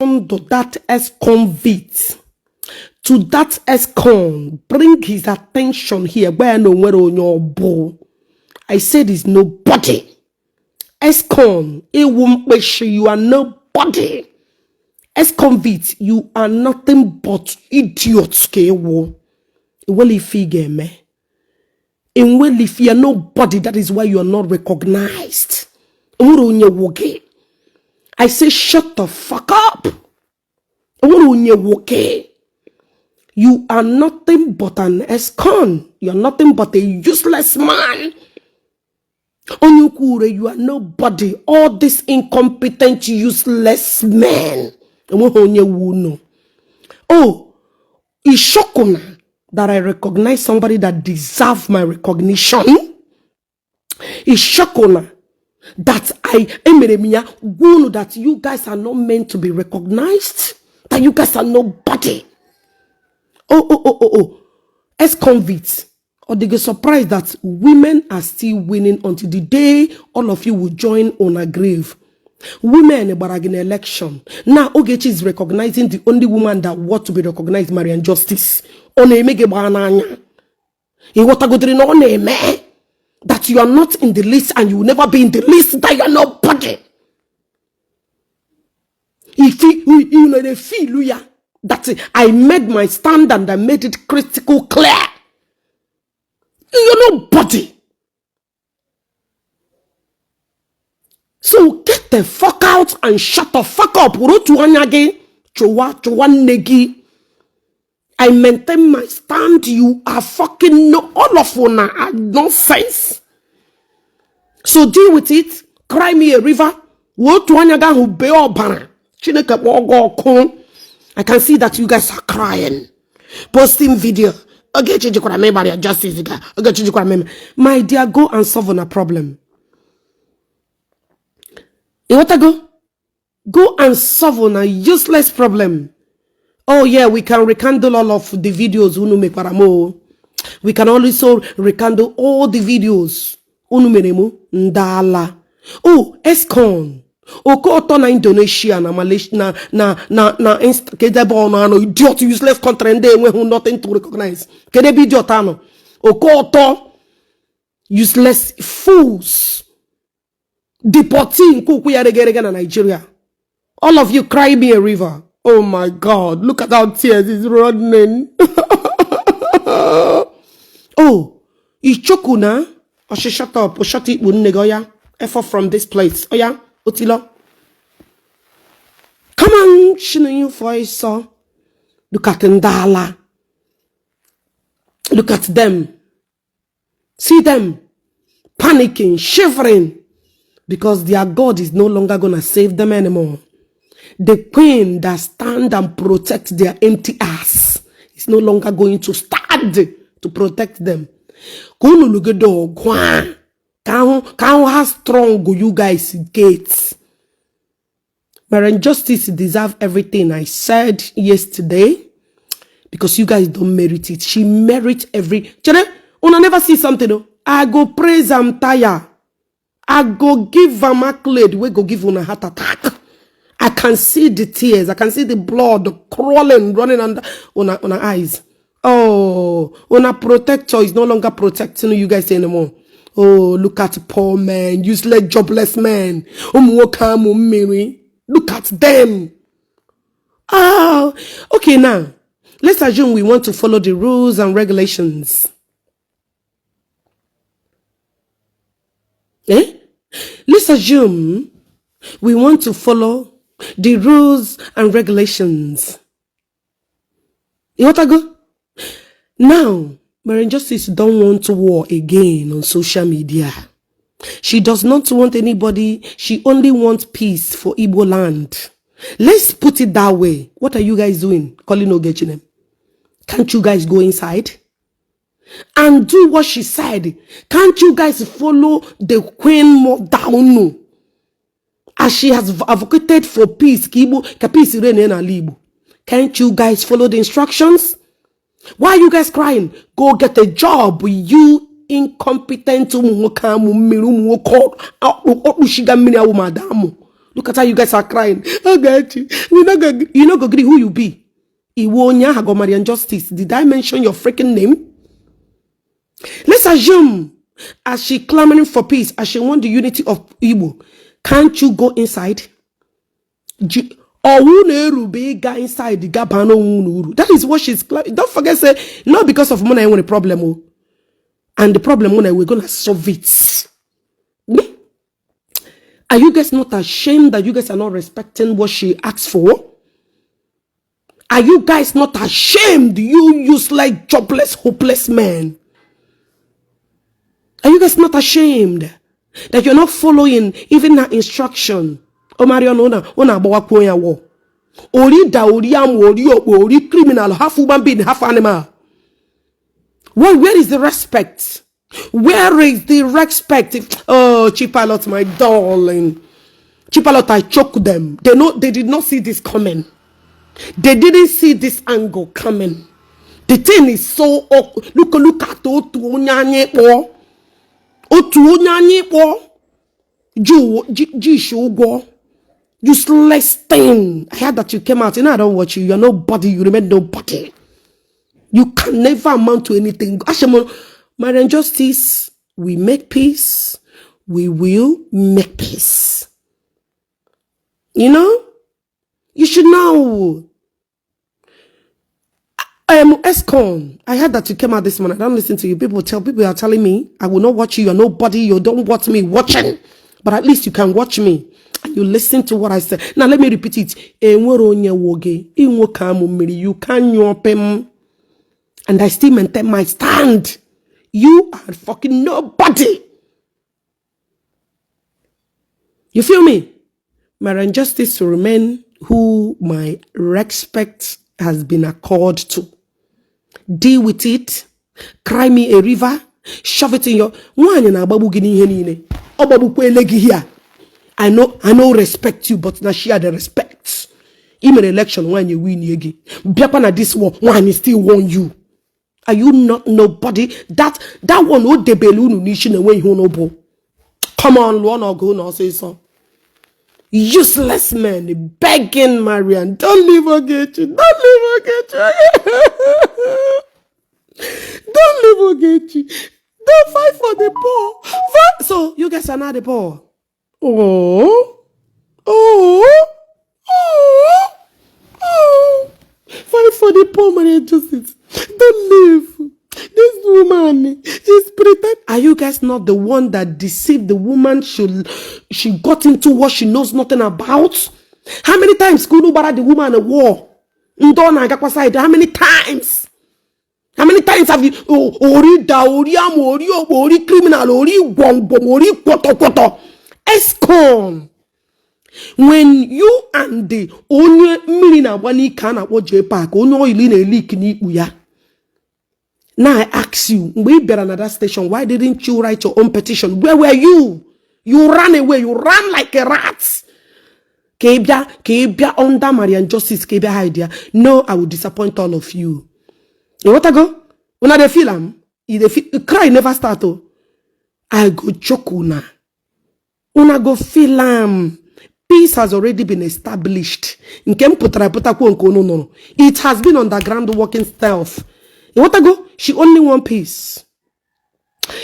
to that ex-convict, to that ex-con, bring his attention here. Where no where on your ball. I said is nobody. Ex-con, you are nobody. Ex-convict, you are nothing but idiots. Well, if you are nobody, that is why you are not recognized. I say, shut the fuck up. You are nothing but an ex-con. You are nothing but a useless man. You are nobody. All this incompetent, useless men. Oh, it's shocking that I recognize somebody that deserves my recognition. It's shocking that that you guys are not meant to be recognized, that you guys are nobody. Ex-convicts, or they get surprised that women are still winning until the day all of you will join on a grave. Women about an election. Now Ogechi is recognizing the only woman that wants to be recognized, Marian Justice. That you are not in the list and you will never be in the list, that you are nobody. If you know the feel that I made my stand and I made it critical clear. You're nobody. So get the fuck out and shut the fuck up. I maintain my stand. You are fucking no, all of you are nonsense. So deal with it. Cry me a river. I can see that you guys are crying. Posting video. Ogechi Okeke Justice. My dear, go and solve on a problem. You want to go? Go and solve on a useless problem. Oh yeah, we can rekindle all of the videos. We can also rekindle all the videos. Ndala. Oh, Escon. Oko na Indonesia na Malaysia na idiot useless country and they who nothing to recognize. Kede be idiot ano. Oko useless fools. Deporting kuku na Nigeria. All of you cry me a river. Oh my God, look at how tears is running. Oh, Ichokuna. Oh, she shut up. Oh, shut it. Effort from this place. Oh yeah, Otilo. Come on, shine your voice. Look at Ndala. Look at them. See them panicking, shivering, because their God is no longer gonna save them anymore. The queen that stand and protect their empty ass is no longer going to stand to protect them. How strong you guys get? Marian Justice deserve everything I said yesterday because you guys don't merit it. She merit every. Una never see something though. I go praise am tire. I go give am accolade. We go give una heart attack. I can see the tears. I can see the blood crawling, running under on her eyes. Oh, una protector is no longer protecting you guys anymore. Oh, look at poor man, useless, jobless man. Look at them. Oh, okay, now, let's assume we want to follow the rules and regulations. Let's assume we want to follow the rules and regulations. You want to go? Now, Marian Justice don't want war again on social media. She does not want anybody. She only wants peace for Igbo land. Let's put it that way. What are you guys doing? Calling Ogechi name. Can't you guys go inside and do what she said? Can't you guys follow the queen more down? As she has advocated for peace, can't you guys follow the instructions? Why are you guys crying? Go get a job, you incompetent. Look at how you guys are crying. Ogechi, you not go agree who you be. Iwonya Hagomarian Justice. Did I mention your freaking name? Let's assume, as she clamoring for peace, as she want the unity of Igbo, can't you go inside? Or inside the Gabano. That is what she's claiming. Don't forget, say, not because of money, I want a problem. And the problem, we're going to solve it. Are you guys not ashamed that you guys are not respecting what she asked for? Are you guys not ashamed, you useless, jobless, hopeless men? Are you guys not ashamed that you're not following even her instruction? Ori criminal, half human being, half animal. Well, where is the respect? Where is the respect? Oh, Chief Pilot, my darling. Chief Pilot, I choked them. They did not see this coming. They didn't see this angle coming. The thing is so awkward. Look at useless thing. I heard that you came out. I don't watch you. You're nobody. You remain nobody. You can never amount to anything. Marian Justice, we make peace. We will make peace. You know? You should know. Escon. I heard that you came out this morning. I don't listen to you. People are telling me, I will not watch you. You're nobody. You don't watch me watching. But at least you can watch me. And you listen to what I said. Now let me repeat it. You can yopem. And I still maintain my stand. You are fucking nobody. You feel me? Marian Justice to remain who my respect has been accorded to. Deal with it. Cry me a river. Shove it in your I know respect you, but now share the respect. Even election when you win again. Biapana this war, one still won you. Are you not nobody? That one would debelu nation away who noble. Come on, one or go no say so. Useless man begging Marian. Don't leave Ogechi. Don't leave Ogechi. Don't leave Ogechi. Don't fight for the poor. Fight. So you guys are not the poor. Fight for the poor, Marian Justice. Don't leave. This woman, she's pretend. Are you guys not the one that deceived the woman? She got into what she knows nothing about? How many times could you bury the woman a war? How many times? How many times have you ori criminal, ori koto? Escon. When you and the only millina wani kana waje park, only in a leak ni uya. Now I ask you, we better another station. Why didn't you write your own petition? Where were you? You ran away. You ran like a rat. Kebia under Marian Justice, Kebia idea. No, I will disappoint all of you. You want to go? When I feel cry never start. I go choke una. Una go feel peace has already been established. It has been underground working stealth. You want to go? She only want peace.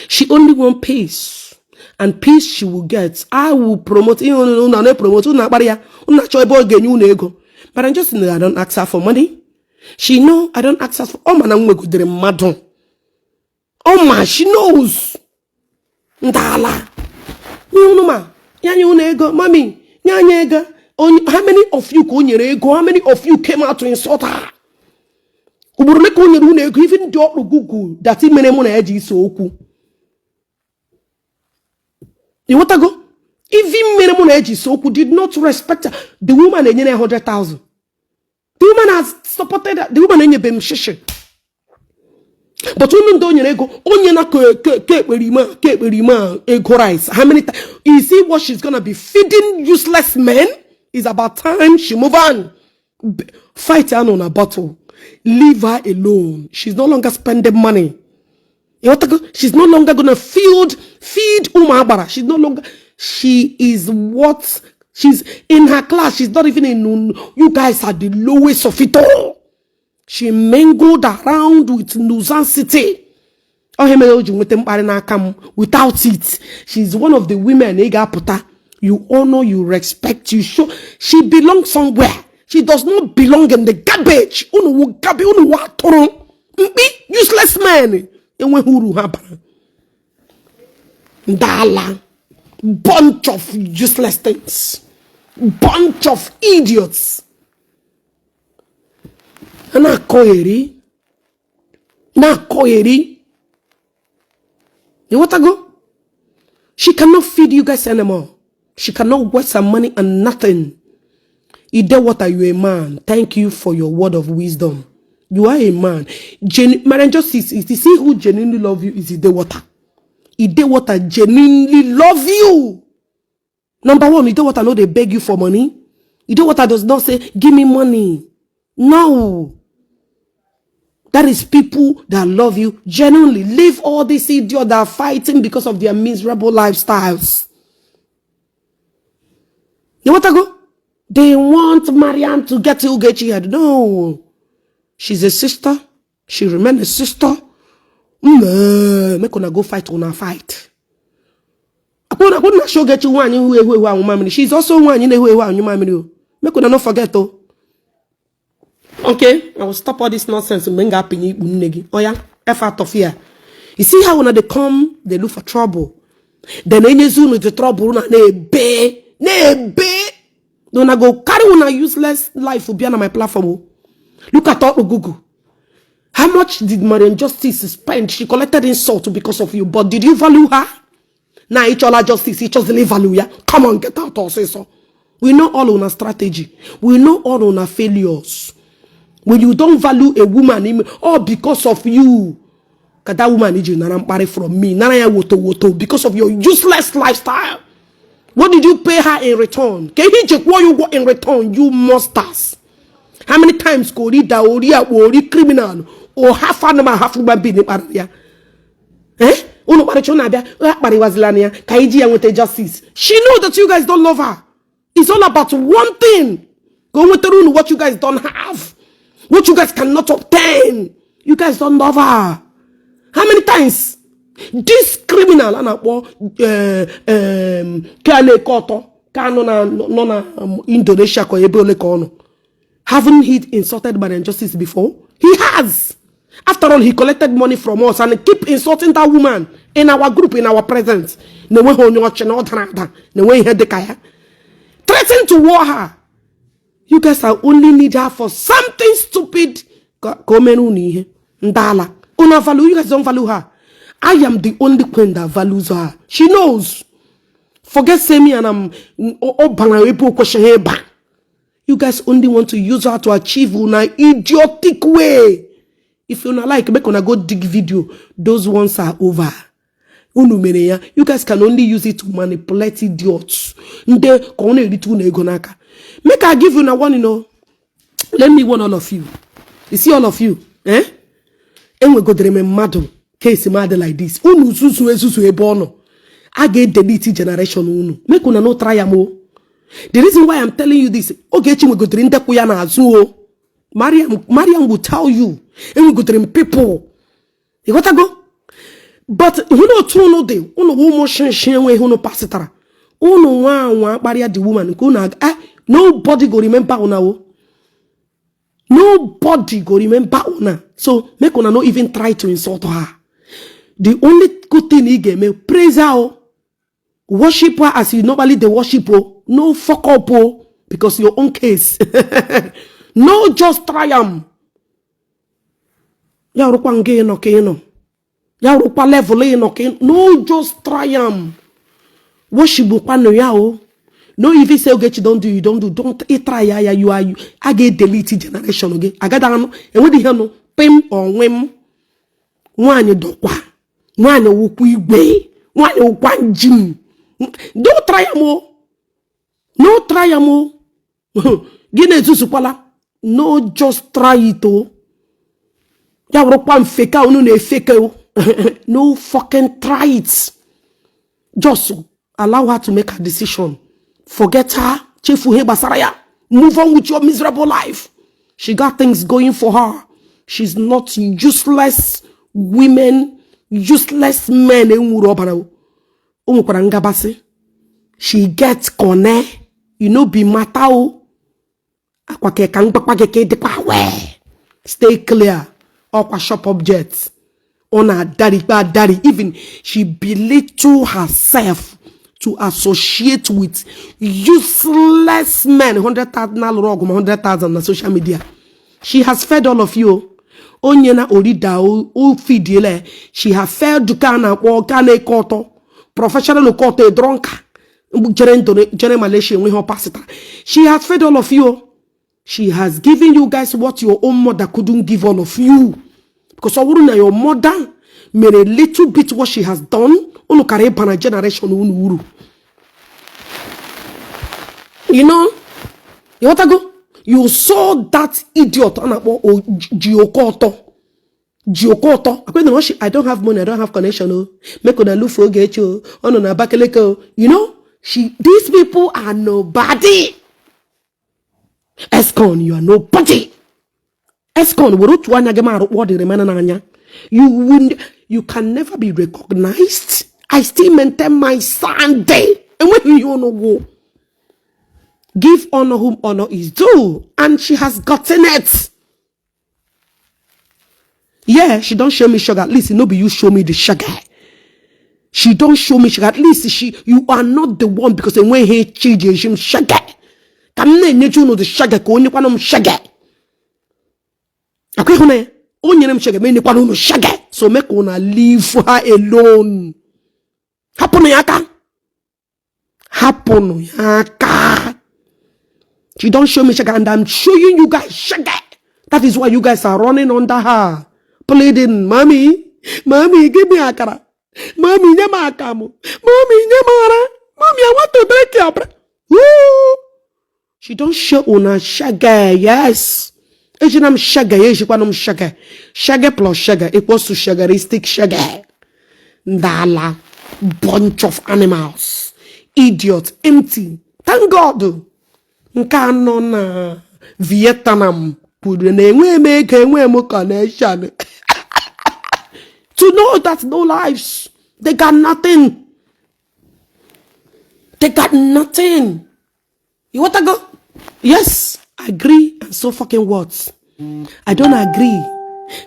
She only want peace. And peace she will get. I will promote. But I'm just saying I don't ask her for money. She know I don't ask her for. Oh man, she knows. Ndala. Mommy. How many of you how many of you came out to insult her? Even Google that he many money so cool. You want to go? Even many money so cool did not respect her. The woman in 100,000. The woman has supported her. The woman in bem shishi. But women don't go ego rice. How many times? You see what she's gonna be feeding useless men? It's about time she move on. Fight her on a bottle. Leave her alone. She's no longer spending money. She's no longer gonna feed Umabara. She is what She's in her class. She's not even in. You guys are the lowest of it all. She mingled around with Nuzan City. Without it, she's one of the women. You honor, you respect, you show. She belongs somewhere. She does not belong in the garbage. Useless man. Dala. Bunch of useless things. Bunch of idiots. Na koeri. You want to go? She cannot feed you guys anymore. She cannot waste her money on nothing. What are you a man? Thank you for your word of wisdom. You are a man. Marian Justice, is to see who genuinely love you is Idewata. Idewata genuinely love you. Number one, Idewata know they beg you for money. Idewata does not say, give me money. No. That is people that love you genuinely. Leave all these idiots that are fighting because of their miserable lifestyles. You want to go? They want Marianne to get to Ogechi head. No. She's a sister. She remains a sister. Make gonna go fight on a fight. She's also one in the Make gonna not forget though. Okay, I will stop all this nonsense. Oh yeah, F out of here. You see how when they come, they look for trouble. Then they soon with the trouble, don't I go carry on a useless life for be on my platform. Look at all Google. How much did Marian Justice spend? She collected insult because of you, but did you value her? Now each other justice, each other value ya. Come on, get out or say so. We know all on a strategy. We know all on our failures. When you don't value a woman, all because of you, because that woman needs you from me, because of your useless lifestyle. What did you pay her in return? Can you check what you got in return? You monsters. How many times go read that or criminal or half animal, half human being? Eh? Justice. She knows that you guys don't love her. It's all about one thing. Go with the what you guys don't have. What you guys cannot obtain. You guys don't love her. How many times? This criminal, Indonesia, haven't he insulted by injustice before? He has. After all, he collected money from us and keep insulting that woman in our group, in our presence. Threatening to war her. You guys are only need her for something stupid. You guys don't value her. I am the only queen that values her. She knows. Forget say me and I'm you guys only want to use her to achieve in an idiotic way. If you not like, make on go dig video. Those ones are over. You guys can only use it to manipulate idiots. Make I give you one, let me warn all of you. You see all of you, eh? And we go to remember case mad like this. I get delete generation. Make una no try more. The reason why I'm telling you this, Ogechi we go to Kuyana Azuo. Mariam will tell you, and we go to people. You gotta go. But who know two no day, who motion way who no passitara. Who no one barrier the woman. Nobody go remember una. Nobody go remember una. So make una no even try to insult her. The only good thing he gave me, praise her. Worship her as you normally they worship her. No fuck up, because your own case. No just triumph. Ya rupa nge no keno. Ya rupa level no keno. No just triumph. Worship upano yao. No if you say Ogechi don't do, you don't do. Don't try ya you are you. I get deleted generation okay. I got down and what the hell no pim or wim. One you dokwa. One you wukwe. One you wanjim. Don't try more. No try more. Gine zusupala. No just try it oh. Ya ropa fake unu ne fake oh. No fucking try it. Just allow her to make her decision. Forget her. Move on with your miserable life. She got things going for her. She's not useless women, useless men. She gets kone. You know, be matao. Stay clear. Okwa shop objects. On her daddy, bad daddy. Even she belittle herself to associate with useless men. 100,000 100,000 on social media. She has fed all of you. Onyena orida o fidile. She has fed Dukana or Kane Koto. Professional Koto drunker. Jere Malaysia with her pastor. She has fed all of you. She has given you guys what your own mother couldn't give all of you. Because your mother made a little bit what she has done. Generation. You know, you want to go? You saw that idiot Giokoto. I don't have money, I don't have connection. Make on a look for Ogechi. On a bakeleko. You know, these people are nobody. Escon, you are nobody. Escon, you can never be recognized. I still maintain my Sunday. And when you wanna go, give honor whom honor is due. And she has gotten it. Yeah, she don't show me sugar. At least no be you show me the sugar. She don't show me sugar. At least you are not the one, because when he changes him sugar. Come you know the sugar, only one sugar. Okay, honey. Only them sugar, many one sugar. So make una leave her alone. Happen yaka. Happen yaka. She don't show me sugar, and I'm showing you guys sugar. That is why you guys are running under her. Pleading, mommy, give me akara. Mommy, nyama akamu. Mommy, nyama. Mommy, I want to break your bread. Woo! She don't show una sugar, yes. Ejinam sugar, yeshikwanum sugar. Sugar plus sugar equals to sugaristic sugar. Dala, bunch of animals. Idiot, empty. Thank God. Nkano na Vietnam. Connection. To know that no lives. They got nothing. They got nothing. You want to go? Yes, I agree. And so fucking what? I don't agree.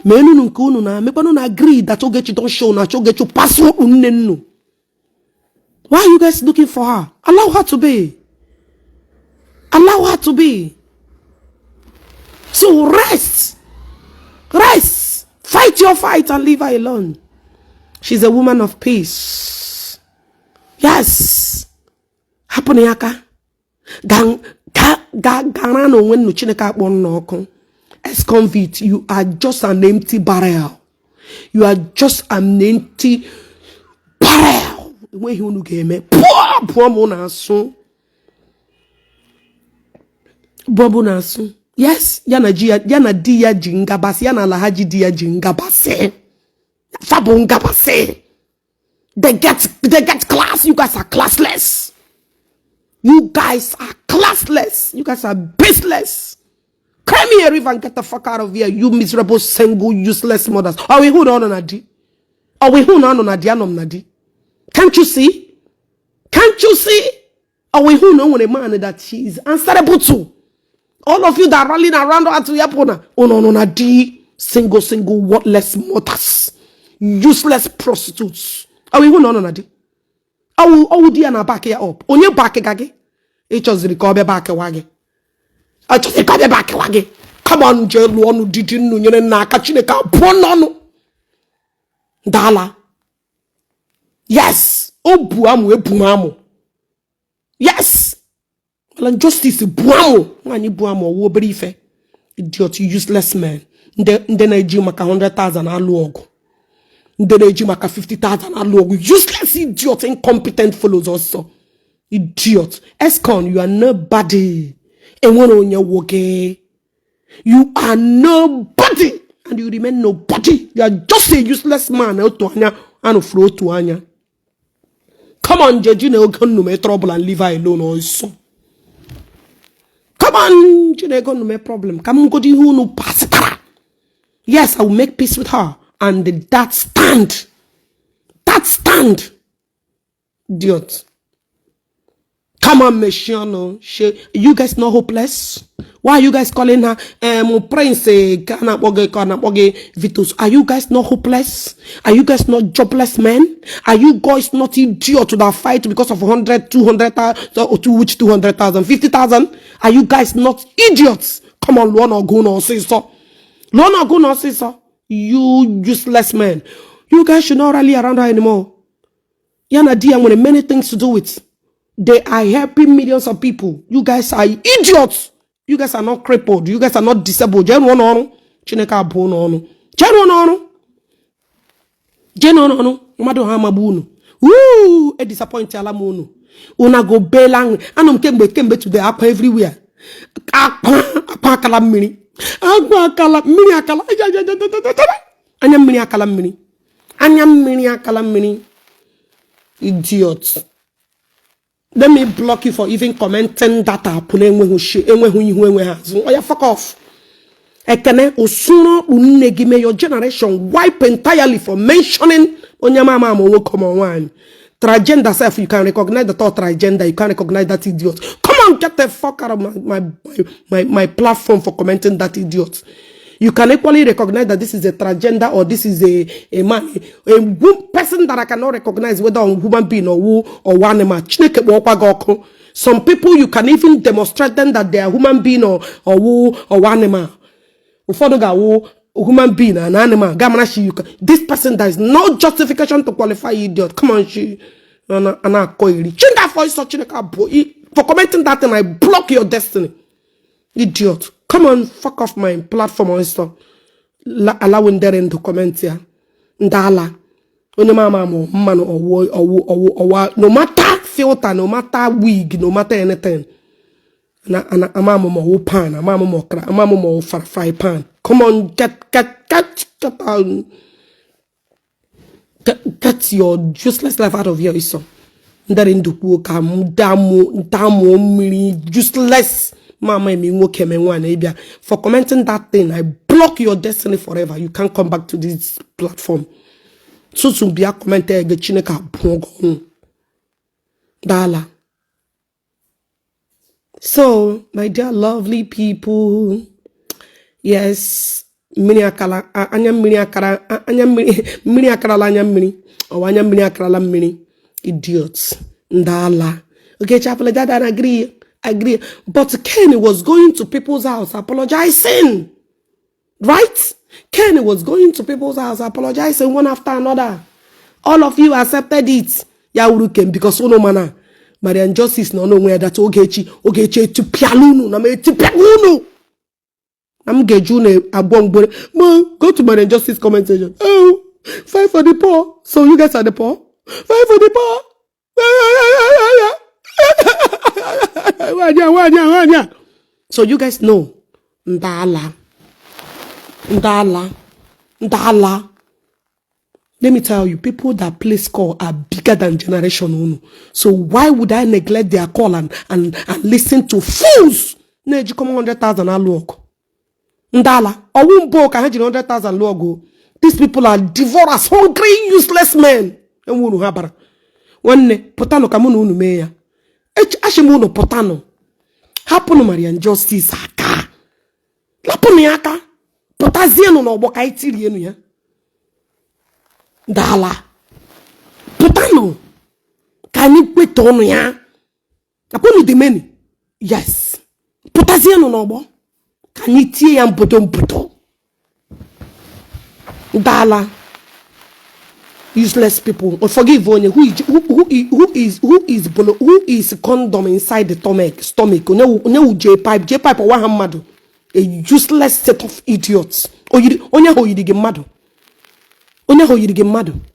Me don't agree that Ogechi don't show na Ogechi password unenu. Why are you guys looking for her? Allow her to be. Allow her to be. So rest. Rest. Fight your fight and leave her alone. She's a woman of peace. Yes. Happen yaka. Garano when no chineka bon no. As convict, you are just an empty barrel. You are just an empty barrel. When you no game, poor monaso. Bobunaso. Yes, yana dia jingabase, yana lahaji dia jingabase. Fabongabase. They get class. You guys are classless. You guys are classless. You guys are baseless. Come here, River, and get the fuck out of here, you miserable, single, useless mothers. Are we who on Nadi? Are we who on Nadi? Can't you see? Can't you see? Are we who know when a man that she is answerable to? All of you that are rallying around her to Yapona. Oh no, Nadi. Single, worthless mothers. Useless prostitutes. Are we who on Nadi? Oh, dear, na back here up. On your back, gage. It just recover back wage. I just recover back wage. Come on, jail one didn't know na kachineka ponono. Dala. Yes. Oh, buamu. Yes. Well, justice buamu. Wani buamu wo brife. Idiot, useless man. Then I do maka 100,000 aluogo. Then I do maka 50,000 aluogo. Useless idiot, incompetent fellows also. Idiot. Escon, you are nobody. And one on your work. You are nobody. And you remain nobody. You are just a useless man. Come on, Jejine, no trouble and leave her alone also. Come on, Chineke no make problem. Come on, go to who no pass. Yes, I will make peace with her. And that stand. That stand. Idiot. Come on, Meshiano. You guys not hopeless? Why are you guys calling her Prince Vitus? Are you guys not hopeless? Are you guys not jobless men? Are you guys not idiot to that fight because of 100, 200,000, or to which 200,000, 50,000? Are you guys not idiots? Come on, Luana Ogun sister. Luana Ogun sister. You useless men. You guys should not rally around her anymore. Yana Dia with many things to do with. They are helping millions of people. You guys are idiots. You guys are not crippled. You guys are not disabled. Chineka bono. Woo! A disappointed alamono. Una go belang. Anum kembe to the up everywhere. Akala mini. Akala mini. Anyam mini. Idiots. Let me block you for even commenting that. Oh yeah, fuck off. Your generation wipe entirely for mentioning transgender self. You can recognize the thought transgender. You can't recognize that idiot. Come on, get the fuck out of my platform for commenting that idiot. You can equally recognize that this is a transgender or this is a man, a person that I cannot recognize whether a human being or one animal. Some people you can even demonstrate them that they are human being or one animal. A human being, an animal. This person, there is no justification to qualify idiot. Come on, for commenting that and I block your destiny. Idiot. Come on, fuck off my platform or stuff. Allowing them to comment here. Ndala. No matter filter, no matter wig, no matter anything. Fry pan. Come on, get your useless life out of here, Iso. Useless. Mama for commenting that thing, I block your destiny forever. You can't come back to this platform. So soon be a commenter get Chineka Dala. So, my dear lovely people, yes, mini akala idiots. Dala. Okay, chapel that I agree. But Kenny was going to people's house apologizing. Right? Kenny was going to people's house apologizing one after another. All of you accepted it. Yauru came because no mana. Marian Justice no where that Ogechi to Pialunu. I'm Gejune Abongbore. Go to Marian Justice comment section. Oh, fight for the poor. So you guys are the poor? Fight for the poor. So you guys know Ndala. Let me tell you, people that place call are bigger than Generation Uno. So why would I neglect their call and listen to fools? Neji come 100,000 alog. Ndala. Owumbo can have 100,000 logo. These people are devourers, hungry, useless men. And wunu habara. One potano kamunu unu meya. Ashimuno potano. Happen Marian Justice aka. Lapuni aka. Potaziano no boka itiri enu ya. Dala. Potano. Kani kwetono ya. Apuni the many. Yes. Potaziano no bo. Kani tie ya mpoto. Dala. Useless people. Or forgive only who is condom inside the stomach. No J-pipe or Wahamadu. A useless set of idiots. Onya ho yidi madu.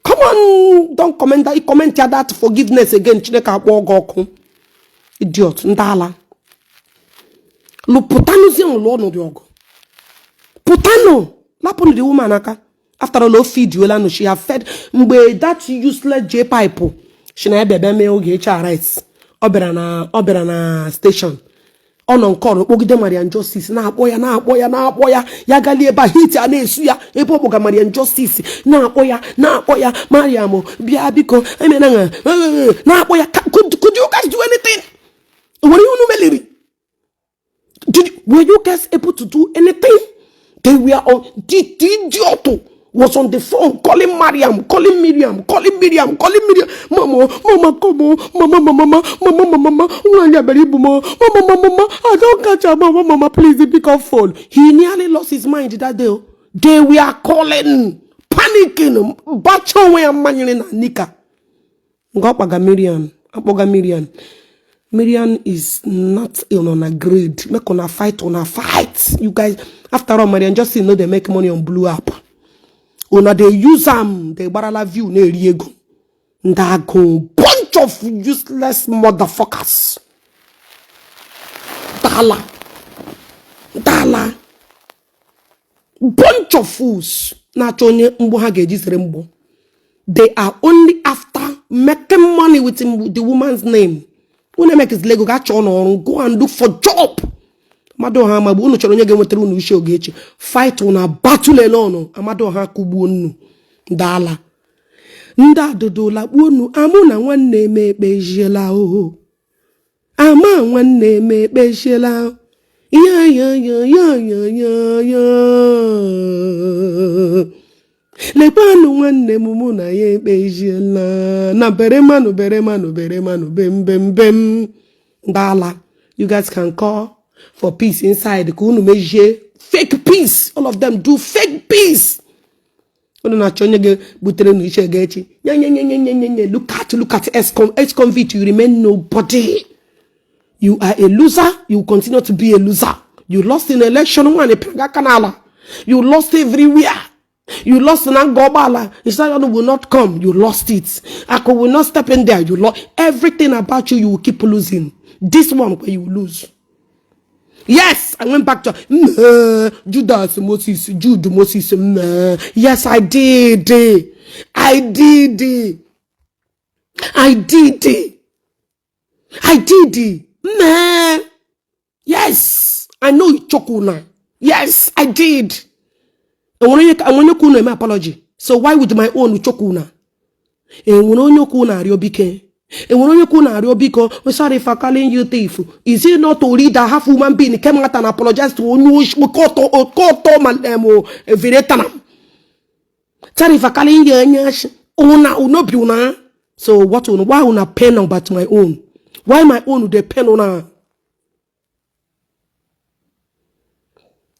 Come on, don't comment that. Comment that forgiveness again. Chineka wogoku. Idiot. Ndala. Lo potano zion lo no diogo. Potano. Lapon the woman aka. After all, feed you, no, she have fed that useless J-pipe. She na bebe me Ogechi rights. Oberana station. on call Ogide Marian Justice na boya ya gali eba hit ya na-esu ya ebe oboga Marian Justice na boya Mariam bia biko emena na boya. Could you guys do anything? Were you guys able to do anything? They were on the idiot was on the phone calling Miriam. Mama, come on, mama, I don't catch her, mama, please pick up phone. He nearly lost his mind that day. They were calling, panicking, bacho and manually Nika. Apoga Miriam. Miriam is not on a grade. Make on a fight. You guys, after all, Marian just know they make money on Blue App. Una they use them, they barala view ne riego. Ndago bunch of useless motherfuckers. Dala. Bunch of fools. Na chonye mbo hageji serembo. They are only after making money with the woman's name. When make his Lego got on, go and look for job. Amado ha mabu unu choro nyege mwetere unu ushi Ogechi. Fight una battle alone. Amado ha kubu unu. Dala. Nda dodola unu amuna nwanne mekpe jela o. Ama nwanne mekpe jela. Ya. Lepanu nwanne mumu na ye ekpe jela. Na beremanu bem. Dala. You guys can call for peace inside. Fake peace. All of them do fake peace. Look at ex-convict. You remain nobody. You are a loser. You continue to be a loser. You lost in election. You lost everywhere. You lost in Angobala. Israel will not come. You lost it. Ako will not step in there. You lost everything about you. You will keep losing. This one where you will lose. Yes, I went back to Judas Moses. Yes, I did. Man. Yes, I know you chokuna. Yes, I did. And when you kuna my apology. So why would my own chokuna? And when you kuna riobike. And when you kuna riobiko, we're sorry for calling you thief. Is it not to read a half woman being came out and apologize to Okoto Viretanam? Sorry for calling you nyash. Una unobiuna. So what on why una pen about my own? Why my own would depend on her?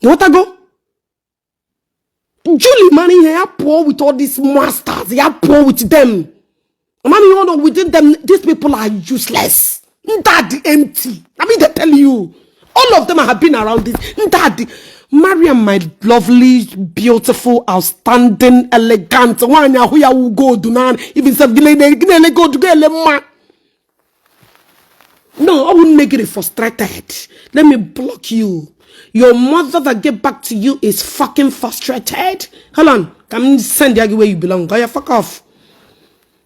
What I go? Julie money here poor with all these masters. They are poor with them. Mommy, you know, within them, these people are useless. Daddy empty. I mean, they tell you. All of them have been around this. Daddy. Mariam, my lovely, beautiful, outstanding, elegant. One who ya will go do now. Even said, go to get no, I wouldn't make it frustrated. Let me block you. Your mother that get back to you is fucking frustrated. Hold on. Come send you where you belong. Go, fuck off.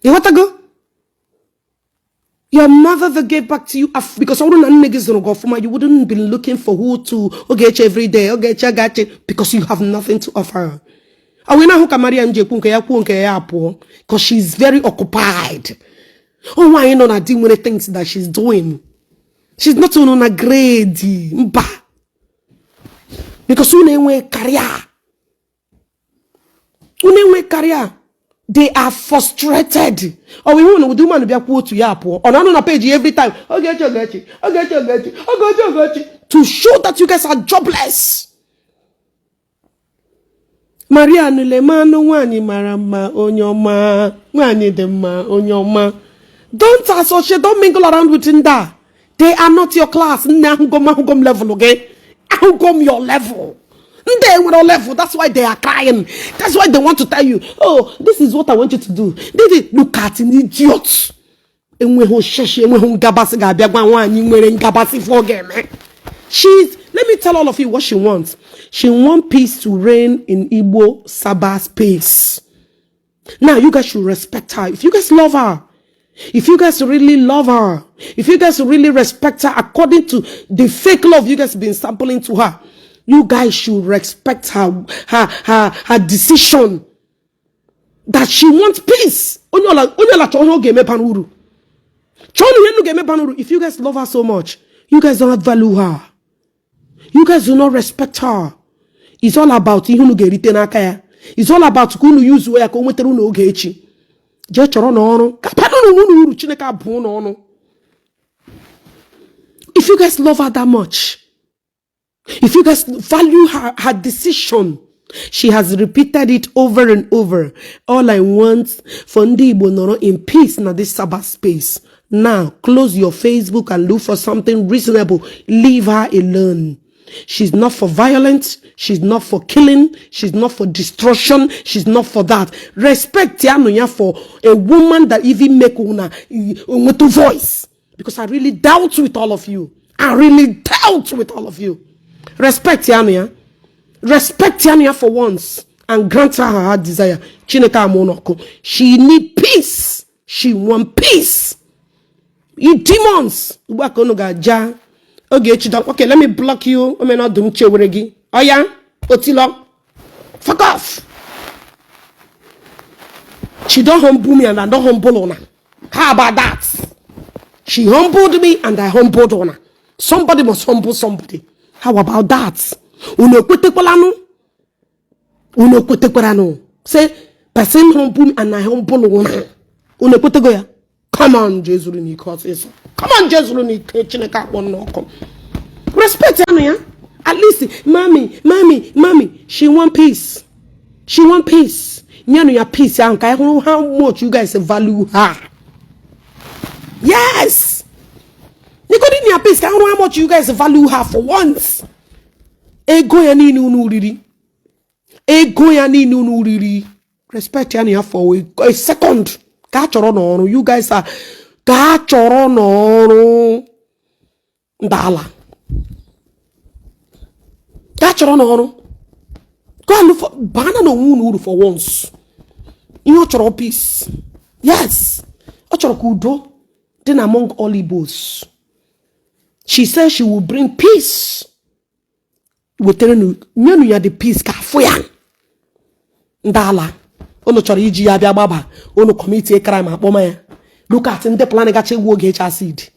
You want to go? Your mother that get back to you because all the niggas gonna go for you wouldn't be looking for who to Ogechi every day. Ogechi, I got you because you have nothing to offer. I will not marry because she's very occupied. Oh, why you not doing many things that she's doing? She's not on a grade. Because unewe career. They are frustrated. Oh, we want to do man be a quote to yapo. On a page every time. Ogechi. To show that you guys are jobless. Maria Nulemano wani marama onyoma. Wani dema onyoma. Don't associate, don't mingle around with that. They are not your class. Hungom level, okay? Hungom your level. They were on level. That's why they are crying. That's why they want to tell you, oh, this is what I want you to do. They look at an idiot. Let me tell all of you what she wants. She wants peace to reign in Igbo Sabbath space. Now, you guys should respect her. If you guys love her, If you guys really love her, if you guys really respect her according to the fake love you guys been sampling to her, you guys should respect her decision that she wants peace. If you guys love her so much, you guys don't value her. You guys do not respect her. It's all about it's all about who use Ogechi. If you guys love her that much, if you guys value her decision, she has repeated it over and over. All I want for Ndi Igbo Noro in peace na this Sabbath space. Now, close your Facebook and look for something reasonable. Leave her alone. She's not for violence. She's not for killing. She's not for destruction. She's not for that. Respect Yanuya for a woman that even make una with a voice. Because I really doubt with all of you. I really doubt with all of you. Respect Yanuya. Respect Yanuya for once. And grant her her heart desire. Chineka Monoko. She need peace. She want peace. You demons. Okay, let me block you. I may not do Cheweregi. Oh yeah? Otilo. Fuck off. She don't humble me and I don't humble her. How about that? She humbled me and I humbled her. Somebody must humble somebody. How about that? Say, person humble me and I humble her. Come on, Jesus. Come on, Jesus. Respect her. At least, mommy. She want peace. She want peace. Your peace. I don't know how much you guys value her. Yes. You couldn't your peace. I don't know how much you guys value her for once. Ego ya ni nuriri. Ego ya ni nuriri. Respect her for a second. You guys are Ndala. Go and look for banana no for once. You know your peace. Yes. Kudo. Then among all Igbos. She says she will bring peace. We tell you the peace ka foyan. Ndala. Ono chọrọ iji ya bịa gbaba ono commit a crime akpọma ya. Look at the plan gacha egwu Ogechi acid.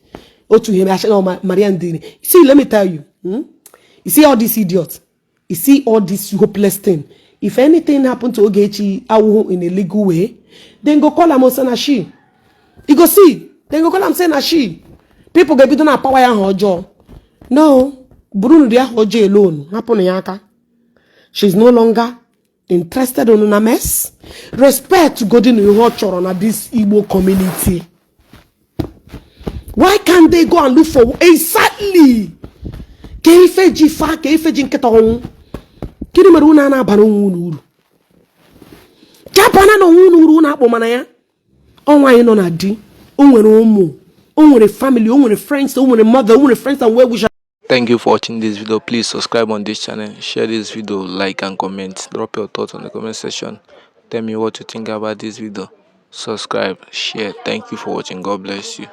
Otu ihe na Maria Ndini. See, let me tell you. You see all these idiots. You see all this hopeless thing. If anything happened to Ogechi in a legal way, then go call am say na she. You go see. Then go call am say na she. People get bido na power ya hojo. No. Bruno dia hojo alone. Happen ya aka. She's no longer interested in a mess. Respect to God in this Igbo community. Why can't they go and look for exactly? Keifeji fa keifeji nketong. Kini maruna na banunuru. Japana no unuru na akpomana ya. Onwa ino na di. Onwere omo. Onwere family. Onwere friends. Onwere mother. Onwere friends and where we shall. Thank you for watching this video. Please subscribe on this channel, share this video, like and comment. Drop your thoughts on the comment section. Tell me what you think about this video. Subscribe, share. Thank you for watching. God bless you.